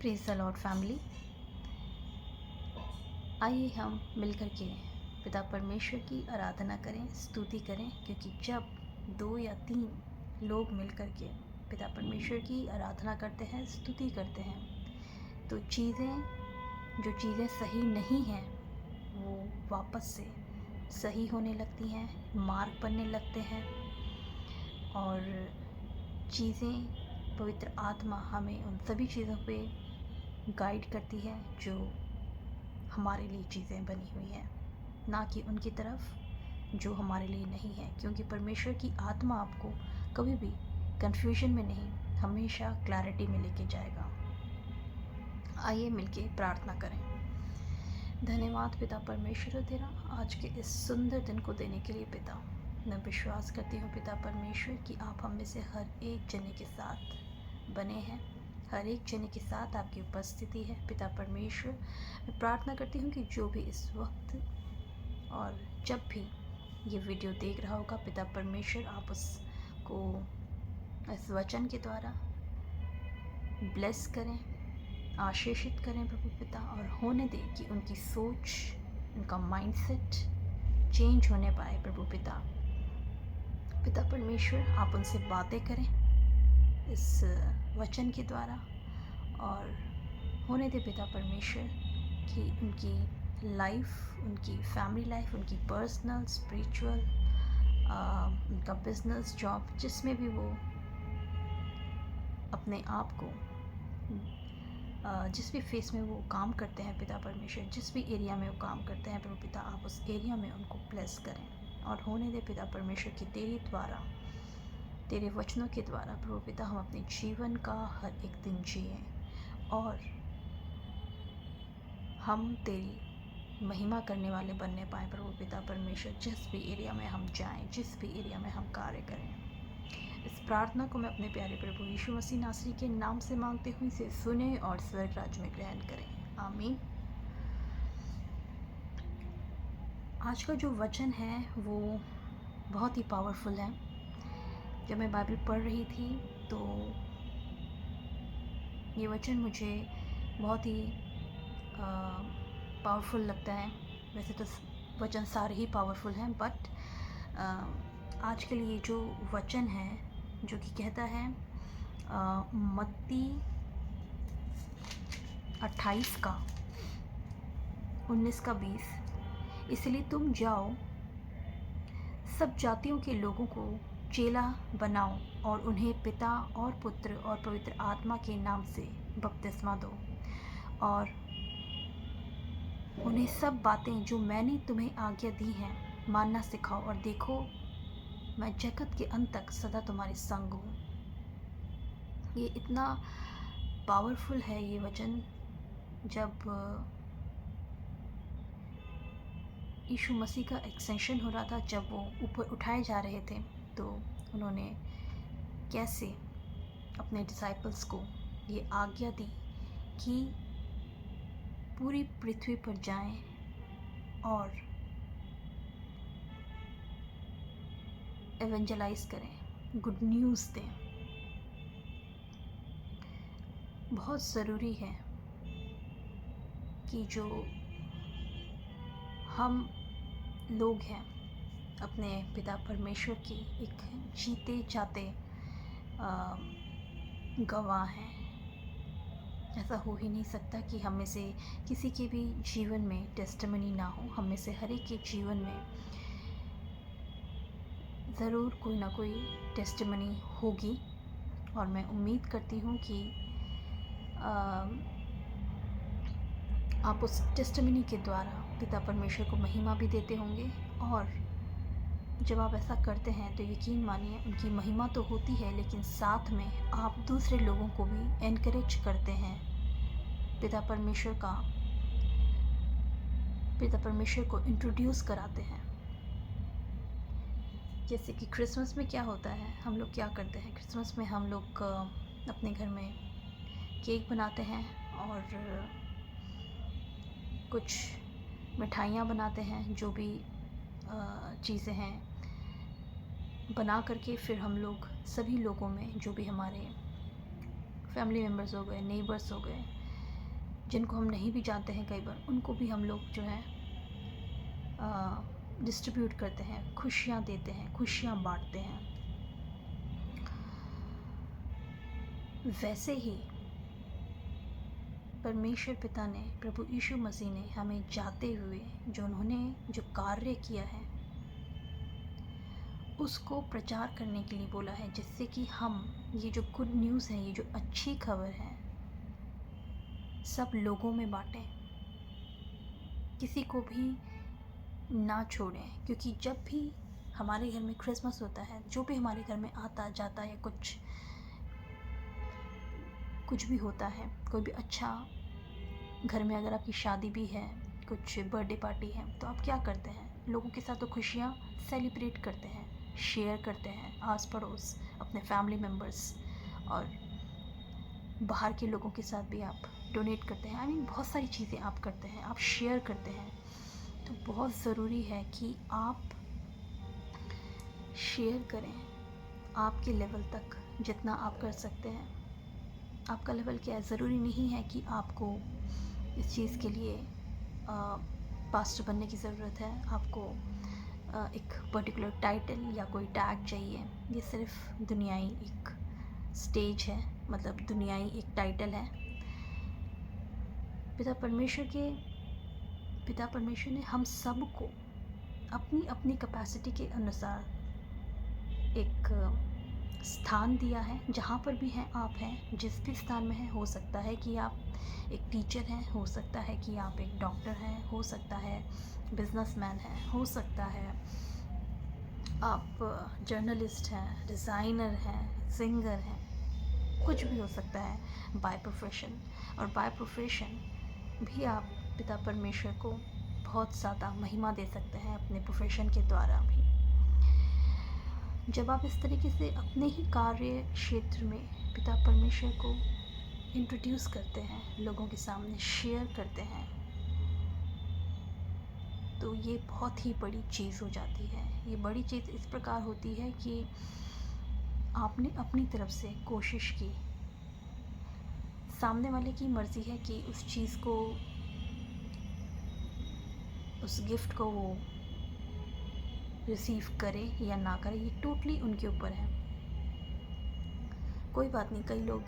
Praise the Lord family. आइए हम मिलकर के पिता परमेश्वर की आराधना करें, स्तुति करें, क्योंकि जब 2 या 3 लोग मिलकर के पिता परमेश्वर की आराधना करते हैं, स्तुति करते हैं, तो जो चीज़ें सही नहीं हैं वो वापस से सही होने लगती हैं, मार्ग बनने लगते हैं और चीज़ें, पवित्र आत्मा हमें उन सभी चीज़ों पे गाइड करती है जो हमारे लिए चीज़ें बनी हुई हैं, ना कि उनकी तरफ जो हमारे लिए नहीं है, क्योंकि परमेश्वर की आत्मा आपको कभी भी कन्फ्यूजन में नहीं, हमेशा क्लैरिटी में लेके जाएगा। आइए मिलके प्रार्थना करें। धन्यवाद पिता परमेश्वर तेरा, आज के इस सुंदर दिन को देने के लिए पिता। मैं विश्वास करती हूँ पिता परमेश्वर कि आप हम में से हर एक जने के साथ बने हैं, हर एक जने के साथ आपकी उपस्थिति है पिता परमेश्वर। मैं प्रार्थना करती हूँ कि जो भी इस वक्त और जब भी ये वीडियो देख रहा होगा पिता परमेश्वर, आप उसको इस वचन के द्वारा ब्लेस करें, आशीषित करें प्रभु पिता, और होने दें कि उनकी सोच, उनका माइंडसेट चेंज होने पाए प्रभु पिता। पिता परमेश्वर, आप उनसे बातें करें इस वचन के द्वारा, और होने दे पिता परमेश्वर कि उनकी लाइफ, उनकी फैमिली लाइफ, उनकी पर्सनल, स्पिरिचुअल, उनका बिजनेस, जॉब, जिसमें भी वो अपने आप को, जिस भी फेस में वो काम करते हैं पिता परमेश्वर, जिस भी एरिया में वो काम करते हैं प्रभु पिता, आप उस एरिया में उनको ब्लेस करें। और होने दे पिता परमेश्वर कि तेरे द्वारा, तेरे वचनों के द्वारा प्रभु पिता, हम अपने जीवन का हर एक दिन जिए और हम तेरी महिमा करने वाले बनने पाए प्रभु पिता परमेश्वर। जिस भी एरिया में हम जाएं, जिस भी एरिया में हम कार्य करें, इस प्रार्थना को मैं अपने प्यारे प्रभु यीशु मसीह नासरी के नाम से मांगते हुए इसे सुने और स्वर्ग राज्य में ग्रहण करें, आमीन। आज का जो वचन है वो बहुत ही पावरफुल है। जब मैं बाइबल पढ़ रही थी तो ये वचन मुझे बहुत ही पावरफुल लगता है। वैसे तो वचन सारे ही पावरफुल हैं, बट आज के लिए जो वचन है जो कि कहता है मत्ती 28 का 19 का 20, इसलिए तुम जाओ, सब जातियों के लोगों को चेला बनाओ और उन्हें पिता और पुत्र और पवित्र आत्मा के नाम से बपतिस्मा दो, और उन्हें सब बातें जो मैंने तुम्हें आज्ञा दी हैं मानना सिखाओ, और देखो मैं जगत के अंत तक सदा तुम्हारे संग हूँ। ये इतना पावरफुल है ये वचन। जब यीशु मसीह का एक्सटेंशन हो रहा था, जब वो ऊपर उठाए जा रहे थे, तो उन्होंने कैसे अपने डिसाइपल्स को ये आज्ञा दी कि पूरी पृथ्वी पर जाएं और एवेंजलाइज करें, गुड न्यूज़ दें। बहुत ज़रूरी है कि जो हम लोग हैं अपने पिता परमेश्वर की एक जीते जाते गवाह हैं। ऐसा हो ही नहीं सकता कि हम में से किसी के भी जीवन में टेस्टिमनी ना हो। हम में से हर एक के जीवन में ज़रूर कोई ना कोई टेस्टिमनी होगी, और मैं उम्मीद करती हूँ कि आप उस टेस्टिमनी के द्वारा पिता परमेश्वर को महिमा भी देते होंगे, और जब आप ऐसा करते हैं तो यकीन मानिए उनकी महिमा तो होती है, लेकिन साथ में आप दूसरे लोगों को भी एनकरेज करते हैं पिता परमेश्वर को इंट्रोड्यूस कराते हैं। जैसे कि क्रिसमस में क्या होता है, हम लोग क्या करते हैं, क्रिसमस में हम लोग अपने घर में केक बनाते हैं और कुछ मिठाइयाँ बनाते हैं, जो भी चीज़ें हैं बना करके फिर हम लोग सभी लोगों में, जो भी हमारे फैमिली मेम्बर्स हो गए, नेबर्स हो गए, जिनको हम नहीं भी जानते हैं, कई बार उनको भी हम लोग जो है डिस्ट्रीब्यूट करते हैं, खुशियाँ देते हैं, खुशियाँ बांटते हैं। वैसे ही परमेश्वर पिता ने, प्रभु यीशु मसीह ने हमें जाते हुए जो उन्होंने जो कार्य किया है उसको प्रचार करने के लिए बोला है, जिससे कि हम ये जो गुड न्यूज़ है, ये जो अच्छी खबर है, सब लोगों में बांटें, किसी को भी ना छोड़ें। क्योंकि जब भी हमारे घर में क्रिसमस होता है, जो भी हमारे घर में आता जाता है, कुछ भी होता है, कोई भी अच्छा घर में अगर आपकी शादी भी है, कुछ बर्थडे पार्टी है, तो आप क्या करते हैं? लोगों के साथ तो खुशियाँ सेलिब्रेट करते हैं, शेयर करते हैं, आस पड़ोस, अपने फैमिली मेम्बर्स और बाहर के लोगों के साथ भी आप डोनेट करते हैं। बहुत सारी चीज़ें आप करते हैं, आप शेयर करते हैं। तो बहुत ज़रूरी है कि आप शेयर करें आपके लेवल तक जितना आप कर सकते हैं। आपका लेवल क्या है? ज़रूरी नहीं है कि आपको इस चीज़ के लिए पास्टर बनने की ज़रूरत है, आपको एक पर्टिकुलर टाइटल या कोई टैग चाहिए। ये सिर्फ दुनियाई एक स्टेज है, मतलब दुनियाई एक टाइटल है। पिता परमेश्वर ने हम सब को अपनी अपनी कैपेसिटी के अनुसार एक स्थान दिया है। जहाँ पर भी हैं आप हैं, जिस भी स्थान में हैं, हो सकता है कि आप एक टीचर हैं, हो सकता है कि आप एक डॉक्टर हैं, हो सकता है बिजनेसमैन हैं, हो सकता है आप जर्नलिस्ट हैं, डिज़ाइनर हैं, सिंगर हैं, कुछ भी हो सकता है बाय प्रोफेशन। और बाय प्रोफेशन भी आप पिता परमेश्वर को बहुत ज़्यादा महिमा दे सकते हैं अपने प्रोफेशन के द्वारा भी। जब आप इस तरीके से अपने ही कार्य क्षेत्र में पिता परमेश्वर को इंट्रोड्यूस करते हैं, लोगों के सामने शेयर करते हैं, तो ये बहुत ही बड़ी चीज़ हो जाती है। ये बड़ी चीज़ इस प्रकार होती है कि आपने अपनी तरफ से कोशिश की, सामने वाले की मर्ज़ी है कि उस चीज़ को, उस गिफ्ट को वो रिसीव करे या ना करे, ये टोटली उनके ऊपर है। कोई बात नहीं, कई लोग,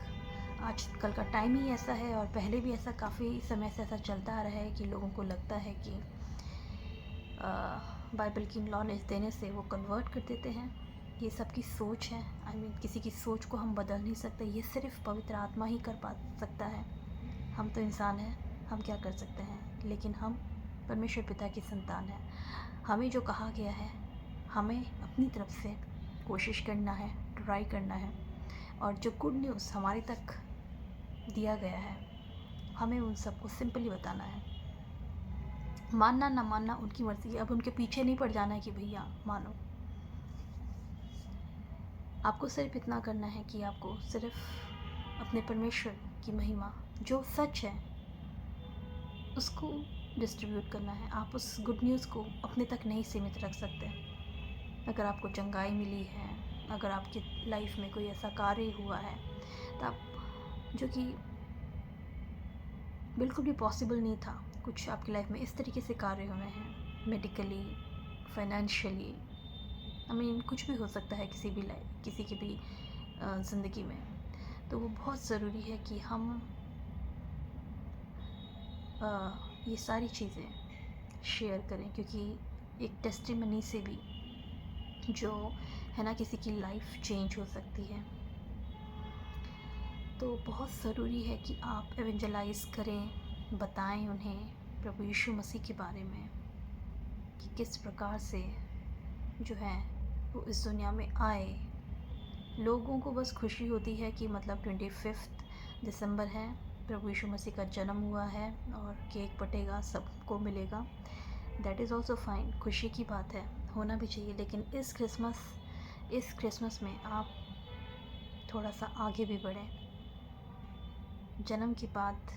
आजकल का टाइम ही ऐसा है और पहले भी ऐसा काफ़ी समय से ऐसा चलता आ रहा है कि लोगों को लगता है कि बाइबल की नॉलेज देने से वो कन्वर्ट कर देते हैं। ये सबकी सोच है। किसी की सोच को हम बदल नहीं सकते, ये सिर्फ पवित्र आत्मा ही कर पा सकता है। हम तो इंसान हैं, हम क्या कर सकते हैं? लेकिन हम परमेश्वर पिता की संतान हैं। हमें जो कहा गया है, हमें अपनी तरफ से कोशिश करना है, ट्राई करना है, और जो गुड न्यूज़ हमारे तक दिया गया है, हमें उन सबको सिंपली बताना है। मानना ना मानना उनकी मर्ज़ी है। अब उनके पीछे नहीं पड़ जाना है कि भैया मानो। आपको सिर्फ इतना करना है कि आपको सिर्फ अपने परमेश्वर की महिमा, जो सच है, उसको डिस्ट्रीब्यूट करना है। आप उस गुड न्यूज़ को अपने तक नहीं सीमित रख सकते। अगर आपको चंगाई मिली है, अगर आपकी लाइफ में कोई ऐसा कार्य हुआ है, तो आप, जो कि बिल्कुल भी पॉसिबल नहीं था, कुछ आपकी लाइफ में इस तरीके से कार्य हुए हैं, मेडिकली, फाइनेंशियली, कुछ भी हो सकता है किसी की भी ज़िंदगी में, तो वो बहुत ज़रूरी है कि हम ये सारी चीज़ें शेयर करें, क्योंकि एक टेस्टिमनी से भी जो है ना, किसी की लाइफ चेंज हो सकती है। तो बहुत ज़रूरी है कि आप एवेंजलाइज़ करें, बताएं उन्हें प्रभु यीशु मसीह के बारे में, कि किस प्रकार से जो है वो इस दुनिया में आए। लोगों को बस खुशी होती है कि मतलब 25 दिसंबर है, प्रभु यीशु मसीह का जन्म हुआ है और केक कटेगा, सबको मिलेगा। दैट इज़ ऑल्सो फाइन, खुशी की बात है, होना भी चाहिए। लेकिन इस क्रिसमस में आप थोड़ा सा आगे भी बढ़ें। जन्म के बाद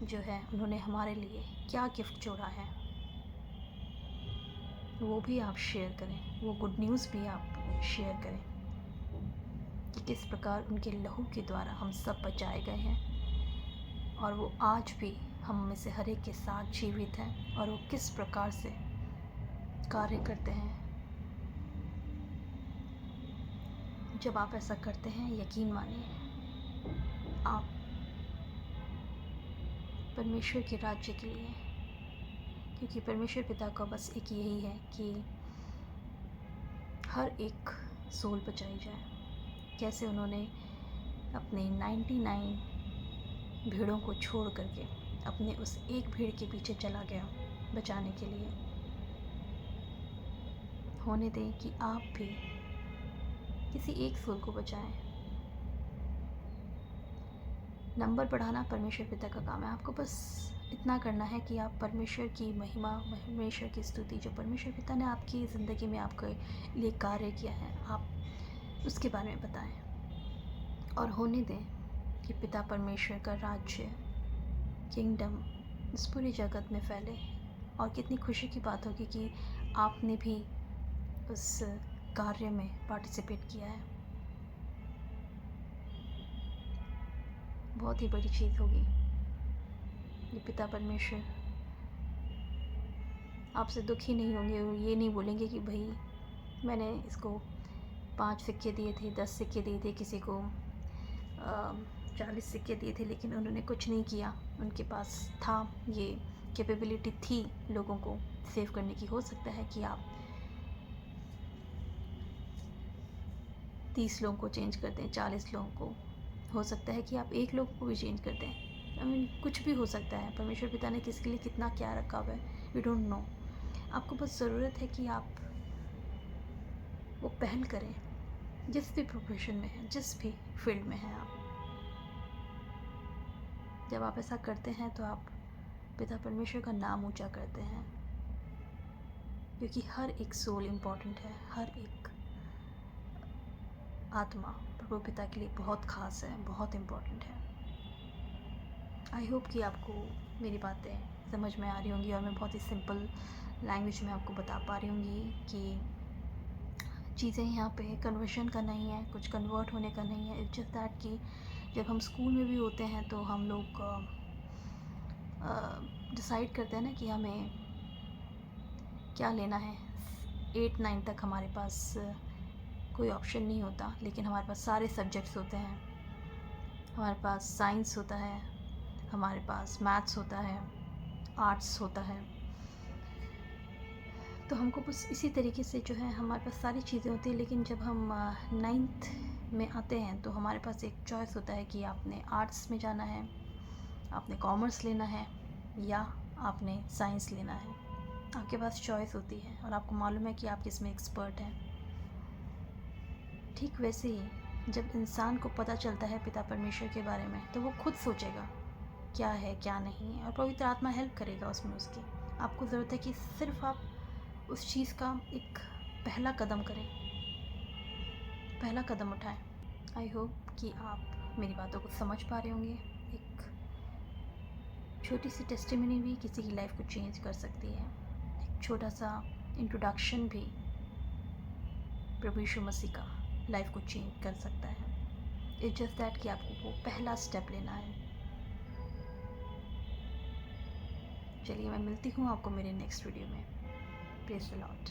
जो है उन्होंने हमारे लिए क्या गिफ्ट जोड़ा है, वो भी आप शेयर करें, वो गुड न्यूज़ भी आप शेयर करें कि किस प्रकार उनके लहू के द्वारा हम सब बचाए गए हैं। और वो आज भी हम में से हर एक के साथ जीवित हैं और वो किस प्रकार से कार्य करते हैं। जब आप ऐसा करते हैं, यकीन मानिए आप परमेश्वर के राज्य के लिए, क्योंकि परमेश्वर पिता का बस एक यही है कि हर एक सोल बचाई जाए। कैसे उन्होंने अपने 99 भेड़ों को छोड़ करके अपने उस एक भेड़ के पीछे चला गया बचाने के लिए। होने दें कि आप भी किसी एक सोल को बचाएं। नंबर बढ़ाना परमेश्वर पिता का काम है। आपको बस इतना करना है कि आप परमेश्वर की महिमा, परमेश्वर की स्तुति, जो परमेश्वर पिता ने आपकी ज़िंदगी में आपके लिए कार्य किया है, आप उसके बारे में बताएं। और होने दें कि पिता परमेश्वर का राज्य, किंगडम इस पूरी जगत में फैले। और कितनी खुशी की बात होगी कि आपने भी उस कार्य में पार्टिसिपेट किया है। बहुत ही बड़ी चीज़ होगी। ये पिता परमेश्वर आपसे दुखी नहीं होंगे और ये नहीं बोलेंगे कि भाई मैंने इसको 5 सिक्के दिए थे, 10 सिक्के दिए थे, किसी को 40 सिक्के दिए थे, लेकिन उन्होंने कुछ नहीं किया। उनके पास था, ये कैपेबिलिटी थी लोगों को सेव करने की। हो सकता है कि आप 30 लोगों को चेंज कर दें, 40 लोगों को। हो सकता है कि आप 1 लोग को भी चेंज कर दें। कुछ भी हो सकता है। परमेश्वर पिता ने किसके लिए कितना क्या रखा हुआ है, वी डोंट नो। आपको बस ज़रूरत है कि आप वो पहल करें, जिस भी प्रोफेशन में है, जिस भी फील्ड में हैं आप। जब आप ऐसा करते हैं तो आप पिता परमेश्वर का नाम ऊंचा करते हैं, क्योंकि हर एक सोल इम्पॉर्टेंट है। हर एक आत्मा प्रभु पिता के लिए बहुत ख़ास है, बहुत इम्पॉर्टेंट है। आई होप कि आपको मेरी बातें समझ में आ रही होंगी और मैं बहुत ही सिंपल लैंग्वेज में आपको बता पा रही होंगी कि चीज़ें यहाँ पे कन्वर्शन का नहीं है, कुछ कन्वर्ट होने का नहीं है। इट्स जस्ट दैट कि जब हम स्कूल में भी होते हैं तो हम लोग डिसाइड करते हैं ना कि हमें क्या लेना है। 8-9 तक हमारे पास कोई ऑप्शन नहीं होता, लेकिन हमारे पास सारे सब्जेक्ट्स होते हैं। हमारे पास साइंस होता है, हमारे पास मैथ्स होता है, आर्ट्स होता है। तो हमको बस इसी तरीके से जो है हमारे पास सारी चीज़ें होती हैं। लेकिन जब हम 9th में आते हैं तो हमारे पास एक चॉइस होता है कि आपने आर्ट्स में जाना है, आपने कॉमर्स लेना है, या आपने साइंस लेना है। आपके पास चॉइस होती है और आपको मालूम है कि आप किस में एक्सपर्ट हैं। ठीक वैसे ही जब इंसान को पता चलता है पिता परमेश्वर के बारे में, तो वो खुद सोचेगा क्या है क्या नहीं है, और पवित्र आत्मा हेल्प करेगा उसमें उसकी। आपको ज़रूरत है कि सिर्फ आप उस चीज़ का एक पहला कदम करें, पहला कदम उठाएं। आई होप कि आप मेरी बातों को समझ पा रहे होंगे। एक छोटी सी टेस्टिमनी भी किसी की लाइफ को चेंज कर सकती है। एक छोटा सा इंट्रोडक्शन भी प्रभु यीशु मसीह का लाइफ को चेंज कर सकता है। इट्स जस्ट दैट कि आपको वो पहला स्टेप लेना है। चलिए, मैं मिलती हूँ आपको मेरे नेक्स्ट वीडियो में। Praise the Lord.